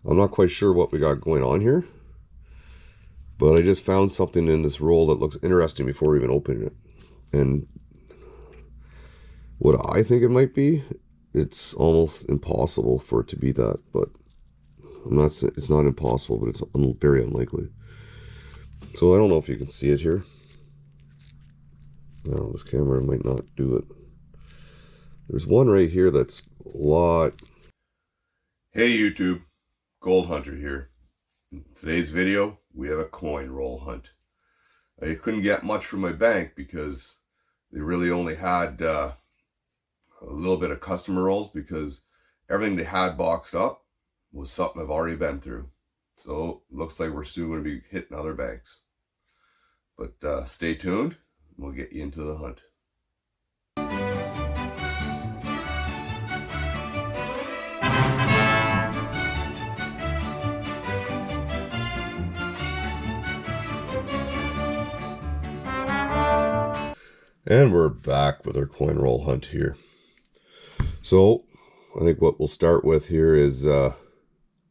I'm not quite sure what we got going on here, but I just found something in this roll that looks interesting before even opening it. And what I think it might be, it's almost impossible for it to be that, but I'm not saying it's not impossible, but it's very unlikely. So I don't know if you can see it here. No, this camera might not do it. There's one right here that's a lot. Hey YouTube, Gold Hunter here. In today's video, we have a coin roll hunt. I couldn't get much from my bank because they really only had a little bit of customer rolls, because everything they had boxed up was something I've already been through. So looks like we're soon going to be hitting other banks. But stay tuned, and we'll get you into the hunt. And we're back with our coin roll hunt here. So I think what we'll start with here is,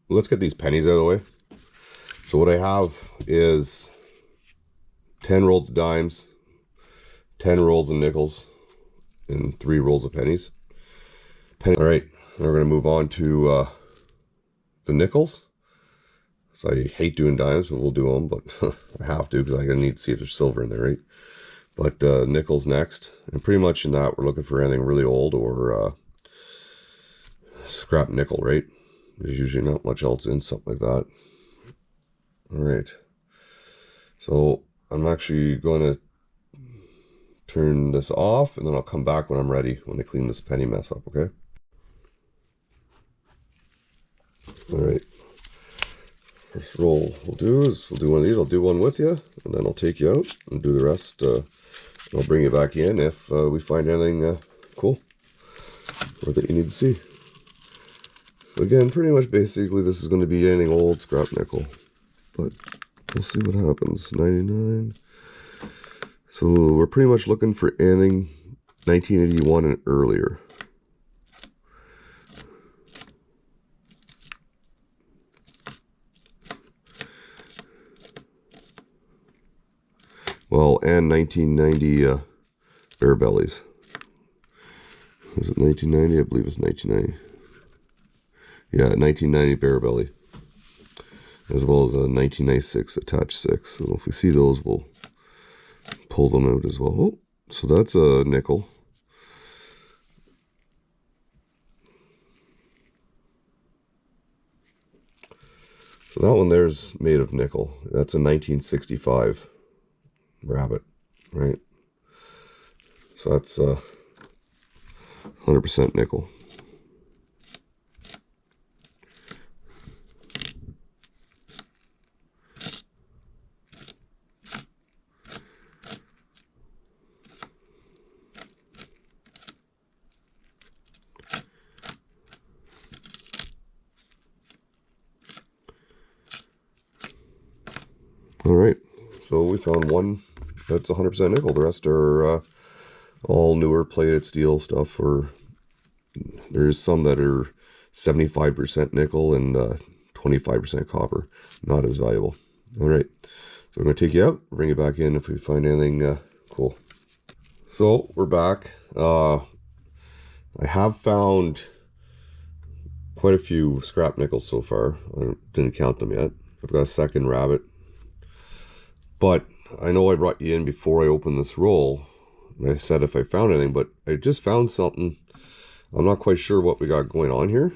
let's get these pennies out of the way. So what I have is 10 rolls of dimes, 10 rolls of nickels, and 3 rolls of pennies. All right, now we're going to move on to the nickels. So I hate doing dimes, but we'll do them, but I have to because I'm going to need to see if there's silver in there, right? But nickels next, and pretty much in that we're looking for anything really old or scrap nickel, right? There's usually not much else in something like that. All right, so I'm actually going to turn this off, and then I'll come back when I'm ready, when I clean this penny mess up, okay? All right, first roll we'll do is we'll do one of these. I'll do one with you, and then I'll take you out and do the rest. I'll bring you back in if we find anything cool or that you need to see. So again, pretty much basically this is going to be anything old, scrap nickel, but we'll see what happens. 99. So we're pretty much looking for anything 1981 and earlier. Well, and 1990 Bear Bellies. Was it 1990? I believe it's 1990. Yeah, 1990 Bear Belly. As well as a 1996 Attach 6. So if we see those, we'll pull them out as well. Oh, so that's a nickel. So that one there's made of nickel. That's a 1965 rabbit, right? So that's 100% nickel. All right, so we found one that's 100% nickel. The rest are all newer plated steel stuff, or there's some that are 75% nickel and 25% copper. Not as valuable. All right, so I'm going to take you out, bring you back in if we find anything cool. So we're back. I have found quite a few scrap nickels so far. I didn't count them yet. I've got a second rabbit. But I know I brought you in before I opened this roll. I said if I found anything, but I just found something. I'm not quite sure what we got going on here,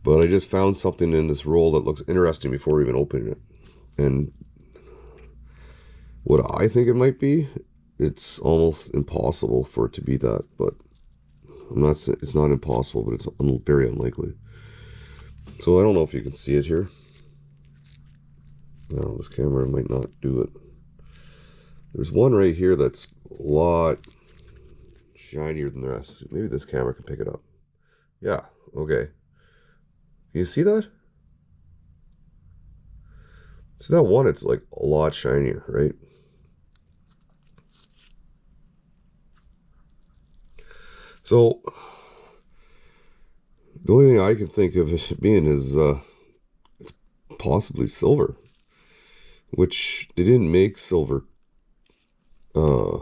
but I just found something in this roll that looks interesting before even opening it. And what I think it might be, it's almost impossible for it to be that, but I'm not saying it's not impossible, but it's very unlikely. So I don't know if you can see it here. No, this camera might not do it. There's one right here that's a lot shinier than the rest. Maybe this camera can pick it up. Yeah, okay. Can you see that? See that one? It's like a lot shinier, right? So The only thing I can think of it being is it's possibly silver, which they didn't make silver uh,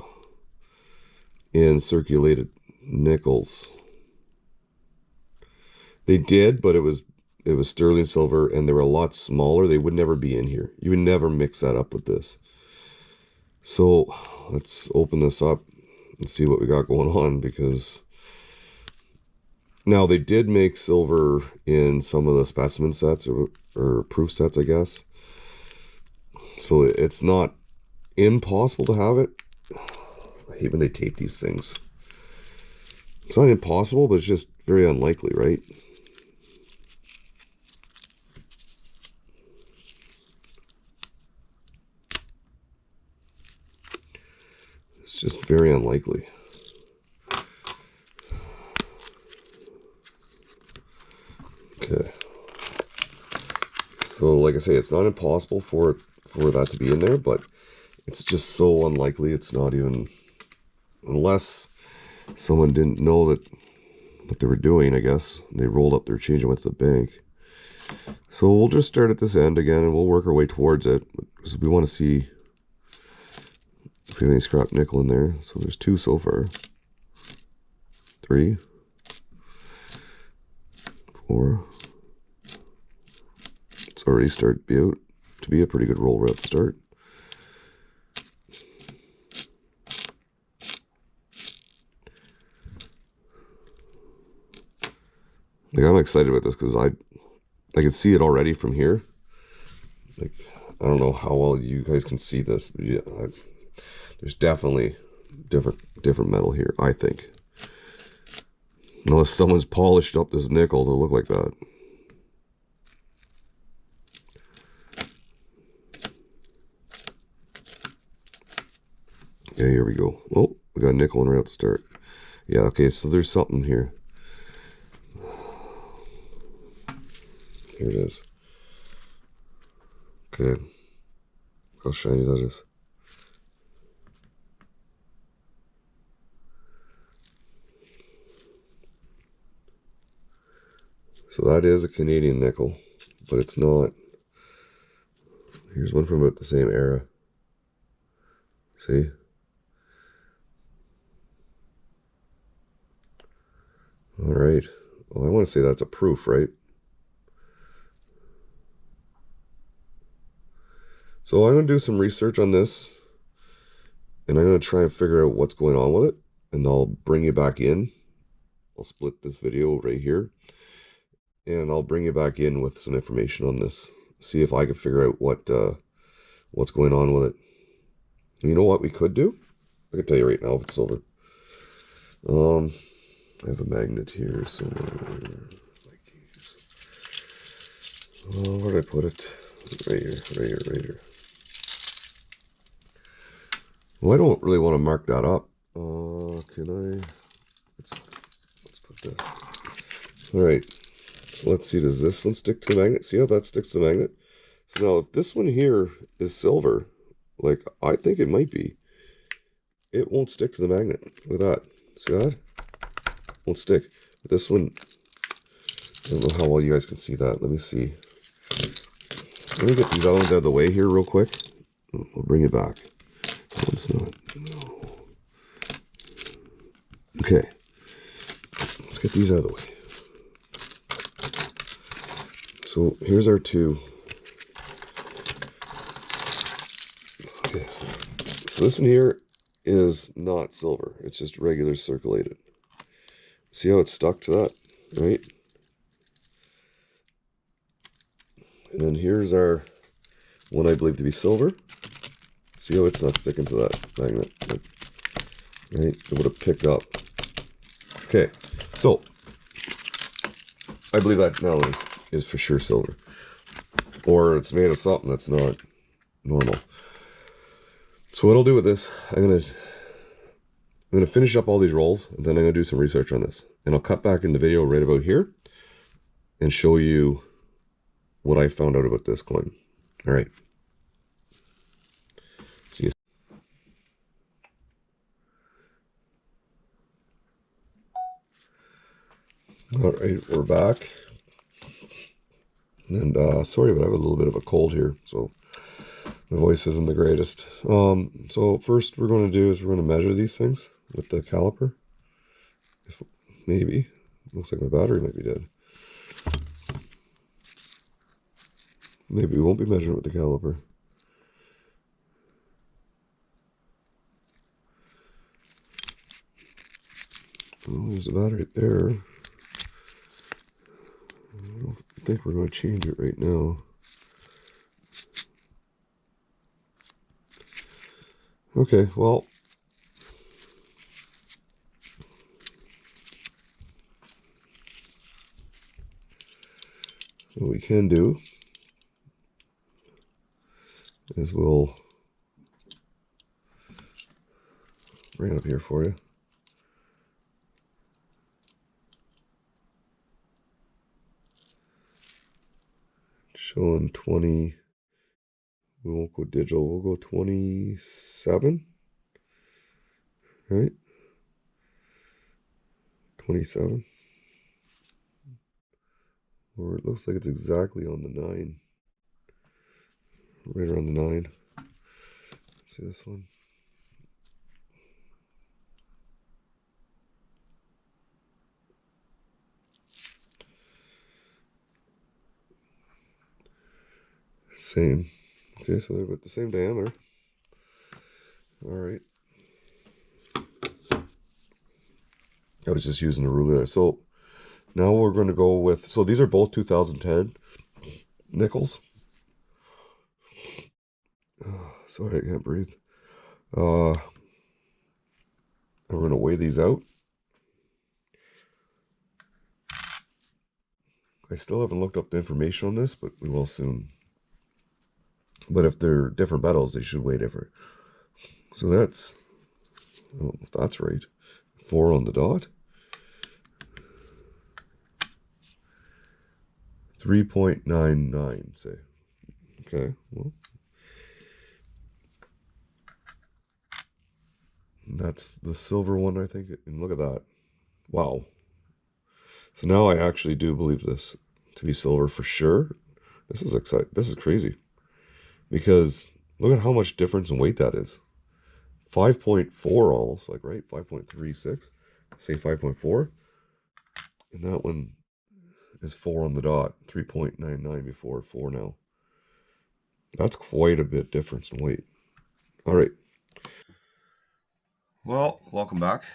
in circulated nickels. They did, but it was sterling silver, and they were a lot smaller. They would never be in here. You would never mix that up with this. So let's open this up and see what we got going on, because now they did make silver in some of the specimen sets or proof sets, I guess. So it's not impossible to have it. I hate when they tape these things. It's not impossible, but it's just very unlikely, right? It's just very unlikely. Okay. So like I say, it's not impossible for that to be in there, but it's just so unlikely. It's not even, unless someone didn't know that what they were doing, I guess. They rolled up their change and went to the bank. So we'll just start at this end again, and we'll work our way towards it, because we want to see if we have any scrap nickel in there. So there's 2 so far. 3. 4. It's already started to be a pretty good roll right at the start. Like, I'm excited about this because I can see it already from here. Like, I don't know how well you guys can see this, but yeah, there's definitely different metal here, I think. Unless someone's polished up this nickel to look like that. Yeah, here we go. Oh, we got a nickel in right at the start. Yeah, okay, so there's something here. Here it is. Okay. How shiny that is. So that is a Canadian nickel, but it's not. Here's one from about the same era. See? All right. Well, I want to say that's a proof, right? So I'm going to do some research on this, and I'm going to try and figure out what's going on with it, and I'll bring you back in. I'll split this video right here, and I'll bring you back in with some information on this. See if I can figure out what's going on with it. You know what we could do? I can tell you right now if it's silver. I have a magnet here somewhere. Like these. Oh, where did I put it? Right here, right here, right here. Well, I don't really want to mark that up. Can I? Let's put this. All right. So let's see. Does this one stick to the magnet? See how that sticks to the magnet? So now, if this one here is silver, like I think it might be, it won't stick to the magnet. Look at that. See that? Won't stick. But this one, I don't know how well you guys can see that. Let me see. Let me get these other ones out of the way here real quick. We'll bring it back. That one's not. No. Okay. Let's get these out of the way. So here's our 2. Okay, so this one here is not silver. It's just regular circulated. See how it's stuck to that, right? And then here's our one I believe to be silver. See how it's not sticking to that magnet, right? It would have picked up. Okay, so I believe that now is for sure silver, or it's made of something that's not normal. So what I'll do with this, I'm gonna finish up all these rolls, and then I'm gonna do some research on this, and I'll cut back in the video right about here and show you what I found out about this coin. All right. See you. All right, we're back. And sorry, but I have a little bit of a cold here, so my voice isn't the greatest. So first we're going to do is we're going to measure these things with the caliper. Maybe. Looks like my battery might be dead. Maybe we won't be measuring with the caliper. Oh, there's the battery right there. I don't think we're going to change it right now. Okay, well, what we can do is we'll bring it up here for you. Showing 20. We won't go digital. We'll go 27. Right? 27. Or it looks like it's exactly on the 9. Right around the 9. See this one? Same. Okay, so they're about the same diameter. All right. I was just using a ruler there. So now we're going to go with, so these are both 2010 nickels. Sorry, I can't breathe. And we're going to weigh these out. I still haven't looked up the information on this, but we will soon. But if they're different metals, they should weigh different. So that's, I don't know if that's right. 4 on the dot. 3.99, say. Okay, well. That's the silver one, I think. And look at that. Wow. So now I actually do believe this to be silver for sure. This is exciting. This is crazy. Because look at how much difference in weight that is. 5.4 almost, like, right? 5.36. Say 5.4. And that one is 4 on the dot. 3.99 before, 4 now. That's quite a bit difference in weight. All right. Well, welcome back.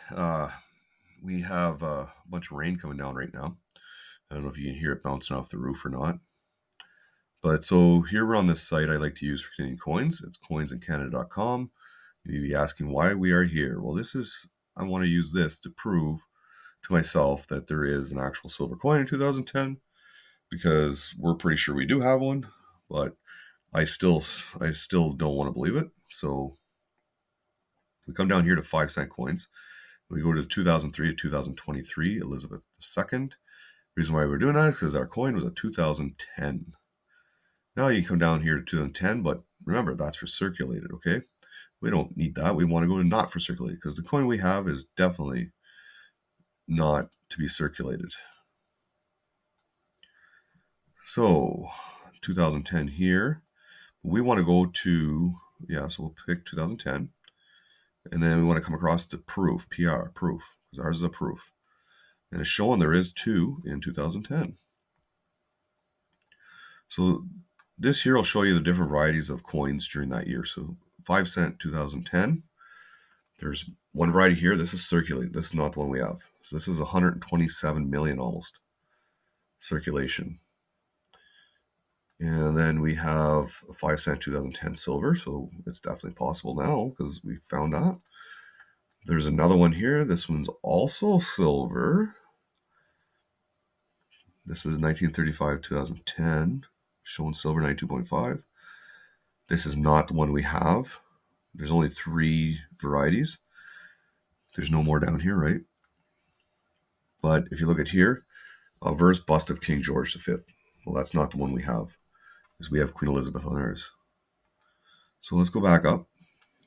We have a bunch of rain coming down right now. I don't know if you can hear it bouncing off the roof or not. But so here we're on this site I like to use for Canadian coins. It's coinsincanada.com. You may be asking why we are here. Well, I want to use this to prove to myself that there is an actual silver coin in 2010, because we're pretty sure we do have one, but I still don't want to believe it. So we come down here to 5-cent coins. We go to 2003 to 2023, Elizabeth II. Reason why we're doing that is because our coin was a 2010. Now you can come down here to 2010, but remember, that's for circulated, okay? We don't need that. We want to go to not for circulated, because the coin we have is definitely not to be circulated. So 2010 here. We want to go to, so we'll pick 2010. And then we want to come across to proof, PR, proof, because ours is a proof. And it's showing there is 2 in 2010. So this here will show you the different varieties of coins during that year. So 5-cent 2010. There's one variety here. This is circulated. This is not the one we have. So this is 127 million almost circulation. And then we have a 5-cent 2010 silver. So it's definitely possible now because we found that. There's another one here. This one's also silver. This is 1935 2010, showing silver 92.5. This is not the one we have. There's only 3 varieties. There's no more down here, right? But if you look at here, a verse bust of King George V. Well, that's not the one we have, because we have Queen Elizabeth on ours. So let's go back up.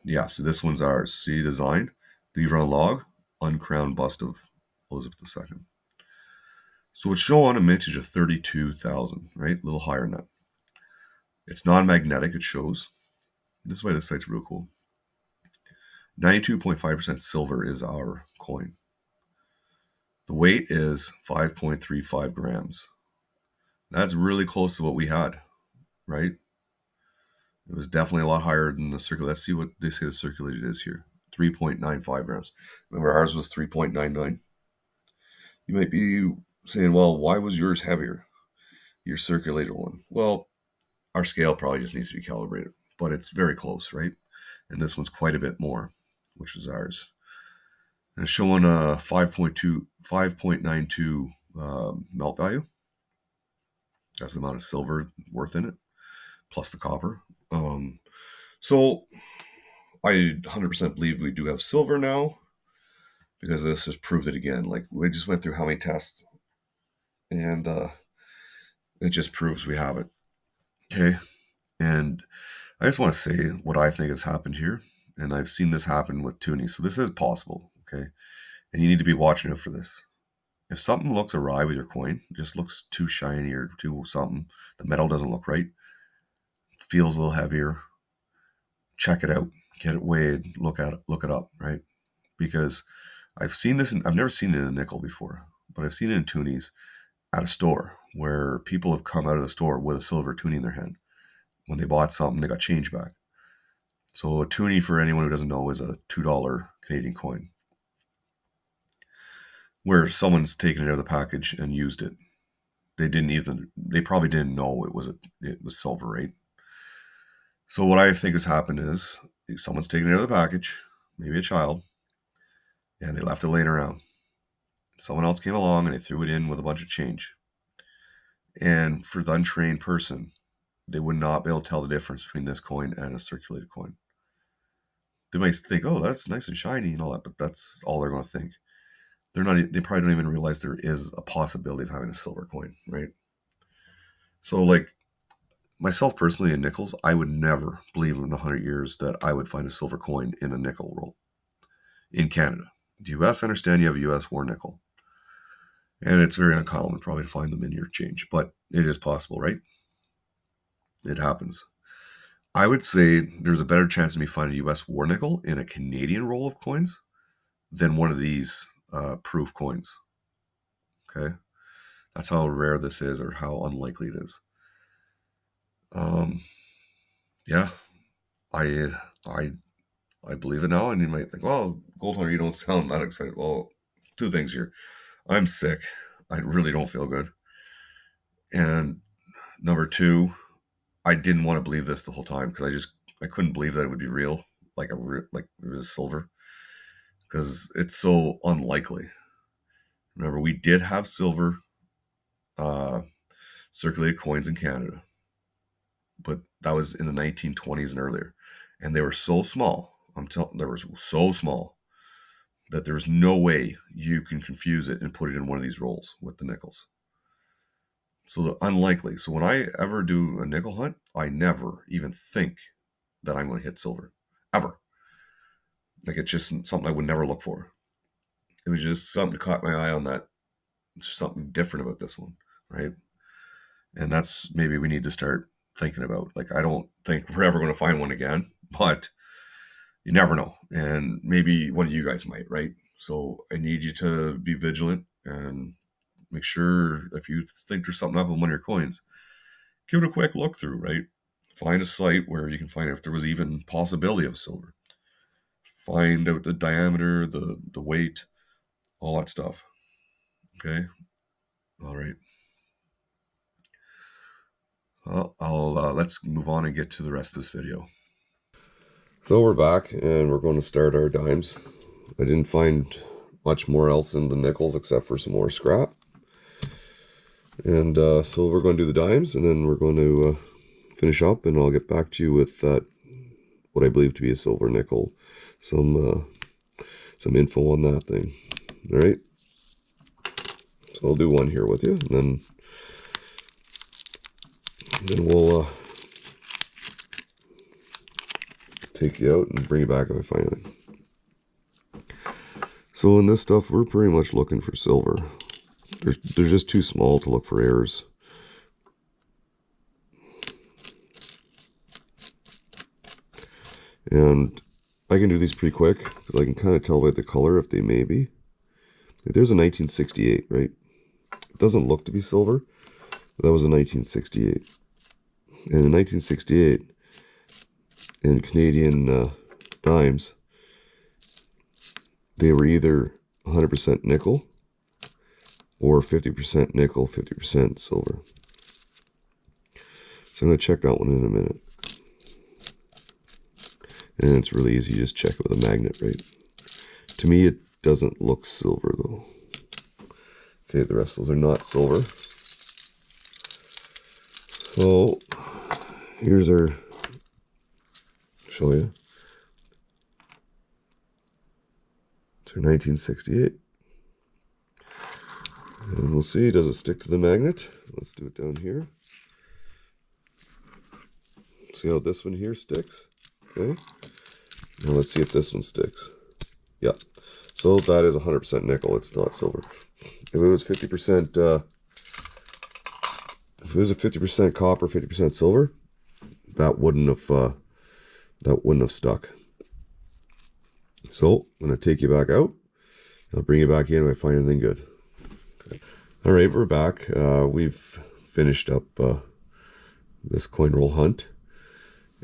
Yeah, so this one's ours. See design, beaver on log, uncrowned bust of Elizabeth II. So it's showing a mintage of 32,000, right? A little higher than that. It's non-magnetic, it shows. This is why this site's real cool. 92.5% silver is our coin. The weight is 5.35 grams. That's really close to what we had, right? It was definitely a lot higher than the circle. Let's see what they say the circulated is here. 3.95 grams. Remember, ours was 3.99. You might be saying, well, why was yours heavier? Your circulated one. Well, our scale probably just needs to be calibrated, but it's very close, right? And this one's quite a bit more, which is ours. And it's showing a 5.92 melt value. That's the amount of silver worth in it, plus the copper. So I 100% believe we do have silver now, because this just proved it again. Like, we just went through how many tests, and it just proves we have it. Okay. And I just want to say what I think has happened here. And I've seen this happen with tuning. So this is possible. Okay. And you need to be watching out for this. If something looks awry with your coin, just looks too shiny or too something, the metal doesn't look right, feels a little heavier, check it out, get it weighed, look at it, look it up, right? Because I've seen this, I've never seen it in a nickel before, but I've seen it in toonies at a store where people have come out of the store with a silver toonie in their hand. When they bought something, they got change back. So a toonie, for anyone who doesn't know, is a $2 Canadian coin, where someone's taken it out of the package and used it. They probably didn't know it was silver, right? So what I think has happened is someone's taken it out of the package, maybe a child, and they left it laying around. Someone else came along and they threw it in with a bunch of change. And for the untrained person, they would not be able to tell the difference between this coin and a circulated coin. They might think, oh, that's nice and shiny and all that, but that's all they're going to think. They probably don't even realize there is a possibility of having a silver coin, right? So, like, myself personally in nickels, I would never believe in 100 years that I would find a silver coin in a nickel roll in Canada. The US, I understand you have a US war nickel, and it's very uncommon probably to find them in your change, but it is possible, right? It happens. I would say there's a better chance of me finding a US war nickel in a Canadian roll of coins than one of these proof coins. Okay, that's how rare this is, or how unlikely it is. Yeah, I believe it now. And you might think, well, Gold Hunter, you don't sound that excited. Well, two things here. I'm sick. I really don't feel good. And number two, I didn't want to believe this the whole time, because I couldn't believe that it would be real, like it was silver, because it's so unlikely. Remember, we did have silver circulated coins in Canada, but that was in the 1920s and earlier, and they were so small. They were so small that there was no way you can confuse it and put it in one of these rolls with the nickels. So the unlikely. So when I ever do a nickel hunt, I never even think that I'm going to hit silver, ever. Like, it's just something I would never look for. It was just something that caught my eye on that. There's something different about this one, right? And that's maybe we need to start thinking about. Like, I don't think we're ever going to find one again, but you never know. And maybe one of you guys might, right? So I need you to be vigilant and make sure, if you think there's something up on one of your coins, give it a quick look through, right? Find a site where you can find if there was even possibility of silver. Find out the diameter, the weight, all that stuff. Okay? All right. Let's move on and get to the rest of this video. So we're back, and we're going to start our dimes. I didn't find much more else in the nickels except for some more scrap. And so we're going to do the dimes, and then we're going to finish up, and I'll get back to you with what I believe to be a silver nickel. Some info on that thing. All right. So I'll do one here with you, and then we'll take you out and bring you back if I find anything. So in this stuff, we're pretty much looking for silver. they're just too small to look for errors. And I can do these pretty quick because I can kind of tell by the color if they may be. There's a 1968, right? It doesn't look to be silver, but that was a 1968. And in 1968, in Canadian dimes, they were either 100% nickel or 50% nickel, 50% silver. So I'm going to check that one in a minute. And it's really easy, you just check it with a magnet, right? To me, it doesn't look silver though. Okay, the rest of those are not silver. So here's our, show you. It's our 1968. And we'll see, does it stick to the magnet? Let's do it down here. See how this one here sticks? Okay. Now let's see if this one sticks. Yeah. So that is 100% nickel. It's not silver. If it was 50%, if it was a 50% copper, 50% silver, that wouldn't have stuck. So I'm gonna take you back out. I'll bring you back in if I find anything good. Okay. All right, we're back. We've finished up this coin roll hunt,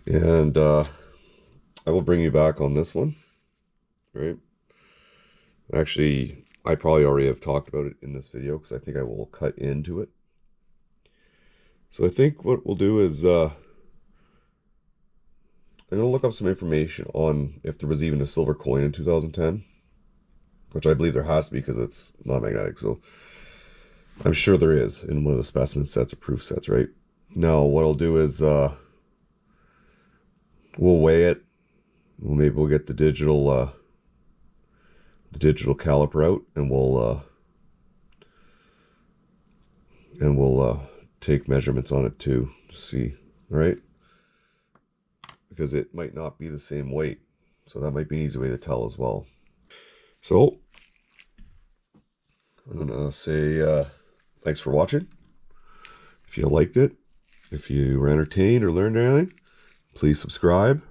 and I will bring you back on this one. Right. Actually, I probably already have talked about it in this video because I think I will cut into it. So I think what we'll do is I'm going to look up some information on if there was even a silver coin in 2010, which I believe there has to be because it's not magnetic. So I'm sure there is in one of the specimen sets or proof sets, right? Now what I'll do is we'll weigh it. Well, maybe we'll get the digital caliper out, and we'll take measurements on it too to see, all right? Because it might not be the same weight, so that might be an easy way to tell as well. So I'm gonna say thanks for watching. If you liked it, if you were entertained or learned anything, please subscribe,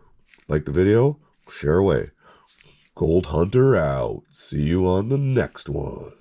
like the video, share away. Gold Hunter out. See you on the next one.